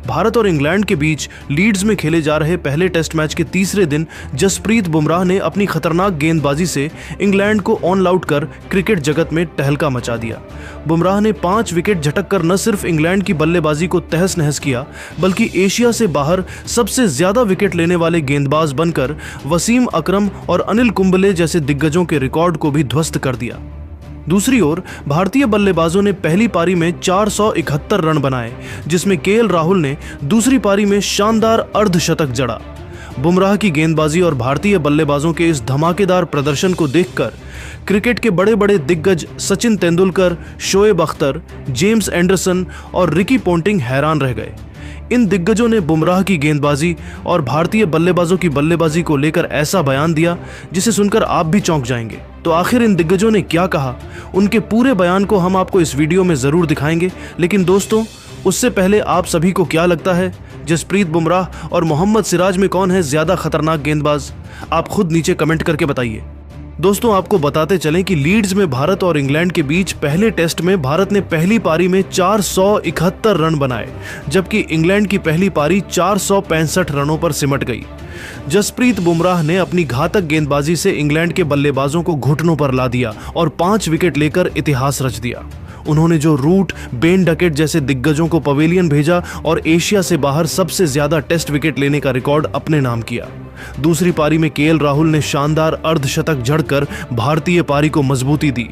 भारत और इंग्लैंड के बीच लीड्स में खेले जा रहे पहले टेस्ट मैच के तीसरे दिन जसप्रीत बुमराह ने अपनी खतरनाक गेंदबाजी से इंग्लैंड को ऑन आउट कर क्रिकेट जगत में तहलका मचा दिया। बुमराह ने 5 विकेट झटककर न सिर्फ इंग्लैंड की बल्लेबाजी को तहस नहस किया, बल्कि एशिया से बाहर सबसे ज्यादा विकेट लेने वाले गेंदबाज बनकर वसीम अकरम और अनिल कुंबले जैसे दिग्गजों के रिकॉर्ड को भी ध्वस्त कर दिया। दूसरी ओर भारतीय बल्लेबाजों ने पहली पारी में 471 रन बनाए, जिसमें केएल राहुल ने दूसरी पारी में शानदार अर्धशतक जड़ा। बुमराह की गेंदबाजी और भारतीय बल्लेबाजों के इस धमाकेदार प्रदर्शन को देखकर क्रिकेट के बड़े बड़े दिग्गज सचिन तेंदुलकर, शोएब अख्तर, जेम्स एंडरसन और रिकी पोंटिंग हैरान रह गए। इन दिग्गजों ने बुमराह की गेंदबाजी और भारतीय बल्लेबाजों की बल्लेबाजी को लेकर ऐसा बयान दिया जिसे सुनकर आप भी चौंक जाएंगे। तो आखिर इन दिग्गजों ने क्या कहा, उनके पूरे बयान को हम आपको इस वीडियो में जरूर दिखाएंगे। लेकिन दोस्तों, उससे पहले आप सभी को क्या लगता है, जसप्रीत बुमराह और मोहम्मद सिराज में कौन है ज्यादा खतरनाक गेंदबाज? आप खुद नीचे कमेंट करके बताइए। दोस्तों, आपको बताते चलें कि लीड्स में भारत और इंग्लैंड के बीच पहले टेस्ट में भारत ने पहली पारी में 471 रन बनाए, जबकि इंग्लैंड की पहली पारी 465 रनों पर सिमट गई। जसप्रीत बुमराह ने अपनी घातक गेंदबाजी से इंग्लैंड के बल्लेबाजों को घुटनों पर ला दिया और 5 विकेट लेकर इतिहास रच दिया। उन्होंने जो रूट, बेन डकेट जैसे दिग्गजों को पवेलियन भेजा और एशिया से बाहर सबसे ज्यादा टेस्ट विकेट लेने का रिकॉर्ड अपने नाम किया। दूसरी पारी में केएल राहुल ने शानदार अर्धशतक जड़कर भारतीय पारी को मजबूती दी।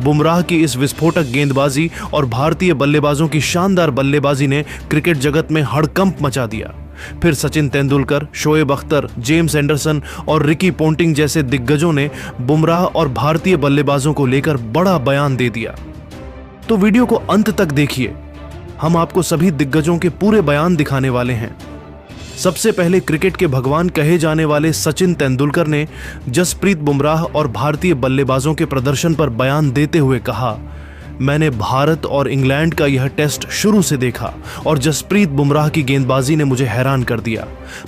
बुमराह की इस विस्फोटक गेंदबाजी और भारतीय बल्लेबाजों की शानदार बल्लेबाजी ने क्रिकेट जगत में हड़कंप मचा दिया। फिर सचिन तेंदुलकर, शोएब अख्तर, जेम्स एंडरसन और रिकी पोंटिंग जैसे दिग्गजों ने बुमराह और भारतीय बल्लेबाजों को लेकर बड़ा बयान दे दिया। तो वीडियो को अंत तक देखिए, हम आपको सभी दिग्गजों के पूरे बयान दिखाने वाले हैं। सबसे पहले क्रिकेट के भगवान कहे जाने वाले सचिन तेंदुलकर ने जसप्रीत बुमराह और भारतीय बल्लेबाजों के प्रदर्शन पर बयान देते हुए कहा, मैंने भारत और इंग्लैंड का यह टेस्ट शुरू से देखा और जसप्रीत बुमराह की गेंदबाजी ने मुझे हैरान कर दिया।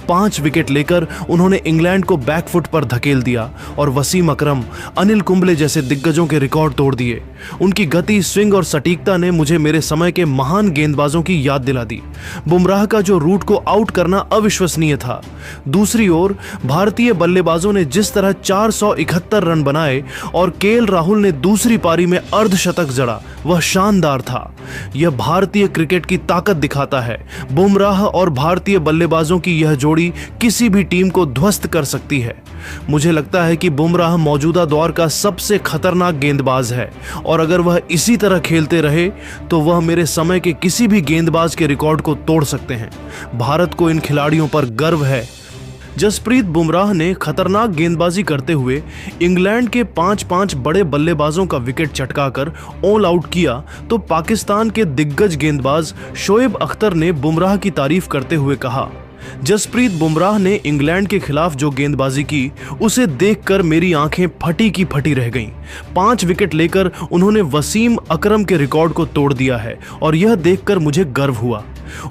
5 विकेट लेकर उन्होंने इंग्लैंड को बैकफुट पर धकेल दिया और वसीम अकरम, अनिल कुंबले जैसे दिग्गजों के रिकॉर्ड तोड़ दिए। उनकी गति, स्विंग और सटीकता ने मुझे मेरे समय के महान गेंदबाजों की याद दिला दी। बुमराह का जो रूट को आउट करना अविश्वसनीय था। दूसरी ओर भारतीय बल्लेबाजों ने जिस तरह 471 रन बनाए और केएल राहुल ने दूसरी पारी में अर्धशतक जड़ा, वह शानदार था। यह भारतीय क्रिकेट की ताकत दिखाता है। बुमराह और भारतीय बल्लेबाजों की यह जोड़ी किसी भी टीम को ध्वस्त कर सकती है। मुझे लगता है कि बुमराह मौजूदा दौर का सबसे खतरनाक गेंदबाज है और अगर वह इसी तरह खेलते रहे तो वह मेरे समय के किसी भी गेंदबाज के रिकॉर्ड को तोड़ सकते हैं। भारत को इन खिलाड़ियों पर गर्व है। जसप्रीत बुमराह ने खतरनाक गेंदबाजी करते हुए इंग्लैंड के 5 बड़े बल्लेबाजों का विकेट चटकाकर ऑल आउट किया, तो पाकिस्तान के दिग्गज गेंदबाज शोएब अख्तर ने बुमराह की तारीफ करते हुए कहा, जसप्रीत बुमराह ने इंग्लैंड के खिलाफ जो गेंदबाजी की, उसे देखकर मेरी आंखें फटी की फटी रह गईं। 5 विकेट लेकर उन्होंने वसीम अकरम के रिकॉर्ड को तोड़ दिया है और यह देखकर मुझे गर्व हुआ।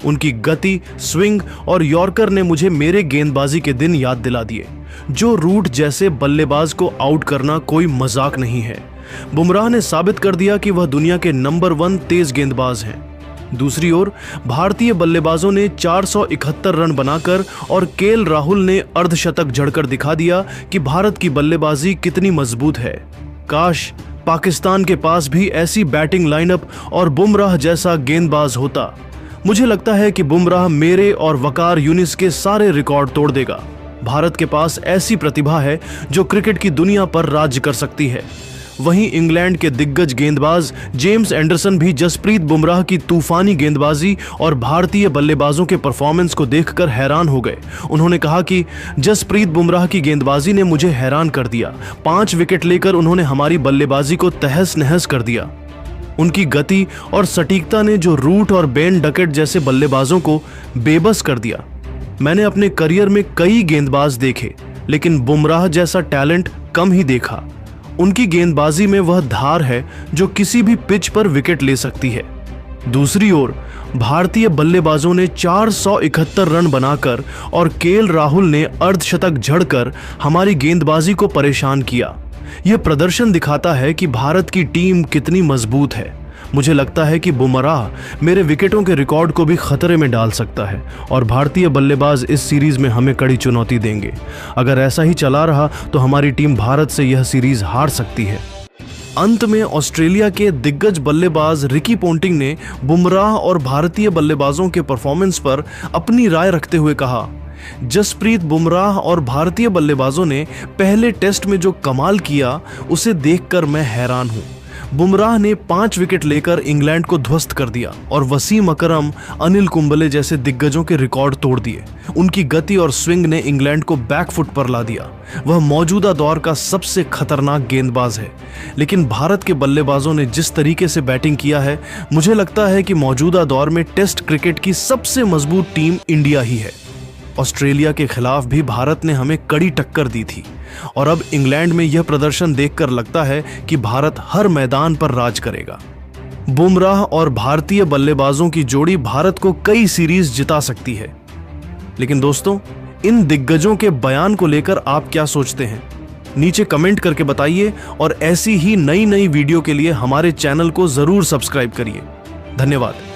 उनकी गति, स्विंग और यॉर्कर ने मुझे मेरे गेंदबाजी के दिन याद दिला दिए। जो रूट जैसे बल्लेबाज को आउट करना कोई मजाक नहीं है। बुमराह ने साबित कर दिया कि वह दुनिया के नंबर 1 तेज गेंदबाज हैं। दूसरी ओर भारतीय बल्लेबाजों ने 471 रन बनाकर और केएल राहुल ने अर्धशतक जड़कर दिखा दिया कि भारत की बल्लेबाजी कितनी मजबूत है। काश पाकिस्तान के पास भी ऐसी बैटिंग लाइनअप और बुमराह जैसा गेंदबाज होता। मुझे लगता है कि बुमराह मेरे और वकार यूनिस के सारे रिकॉर्ड तोड़ देगा। भारत के पास ऐसी प्रतिभा है जो क्रिकेट की दुनिया पर राज कर सकती है। वहीं इंग्लैंड के दिग्गज गेंदबाज जेम्स एंडरसन भी जसप्रीत बुमराह की तूफानी गेंदबाजी और भारतीय बल्लेबाजों के परफॉर्मेंस को देखकर हैरान हो गए। उन्होंने कहा कि जसप्रीत बुमराह की गेंदबाजी ने मुझे हैरान कर दिया। 5 विकेट लेकर उन्होंने हमारी बल्लेबाजी को तहस नहस कर दिया। उनकी गति और सटीकता ने जो रूट और बेन डकेट जैसे बल्लेबाजों को बेबस कर दिया। मैंने अपने करियर में कई गेंदबाज देखे, लेकिन बुमराह जैसा टैलेंट कम ही देखा। उनकी गेंदबाजी में वह धार है जो किसी भी पिच पर विकेट ले सकती है। दूसरी ओर भारतीय बल्लेबाजों ने 471 रन बनाकर और केएल राहुल ने अर्धशतक जड़कर हमारी गेंदबाजी को परेशान किया। यह प्रदर्शन दिखाता है कि भारत की टीम कितनी मजबूत है। मुझे लगता है कि बुमराह मेरे विकेटों के रिकॉर्ड को भी खतरे में डाल सकता है और भारतीय बल्लेबाज इस सीरीज में हमें कड़ी चुनौती देंगे। अगर ऐसा ही चला रहा तो हमारी टीम भारत से यह सीरीज हार सकती है। अंत में ऑस्ट्रेलिया के दिग्गज बल्लेबाज रिकी पोंटिंग ने बुमराह और भारतीय बल्लेबाजों के परफॉर्मेंस पर अपनी राय रखते हुए कहा, जसप्रीत बुमराह और भारतीय बल्लेबाजों ने पहले टेस्ट में जो कमाल किया उसे देखकर मैं हैरान हूं। बुमराह ने 5 विकेट लेकर इंग्लैंड को ध्वस्त कर दिया और वसीम अकरम, अनिल कुंबले जैसे दिग्गजों के रिकॉर्ड तोड़ दिए। उनकी गति और स्विंग ने इंग्लैंड को बैकफुट पर ला दिया। वह मौजूदा दौर का सबसे खतरनाक गेंदबाज है। लेकिन भारत के बल्लेबाजों ने जिस तरीके से बैटिंग किया है, मुझे लगता है कि मौजूदा दौर में टेस्ट क्रिकेट की सबसे मजबूत टीम इंडिया ही है। ऑस्ट्रेलिया के खिलाफ भी भारत ने हमें कड़ी टक्कर दी थी और अब इंग्लैंड में यह प्रदर्शन देखकर लगता है कि भारत हर मैदान पर राज करेगा। बुमराह और भारतीय बल्लेबाजों की जोड़ी भारत को कई सीरीज जिता सकती है। लेकिन दोस्तों, इन दिग्गजों के बयान को लेकर आप क्या सोचते हैं? नीचे कमेंट करके बताइए और ऐसी ही नई वीडियो के लिए हमारे चैनल को जरूर सब्सक्राइब करिए। धन्यवाद।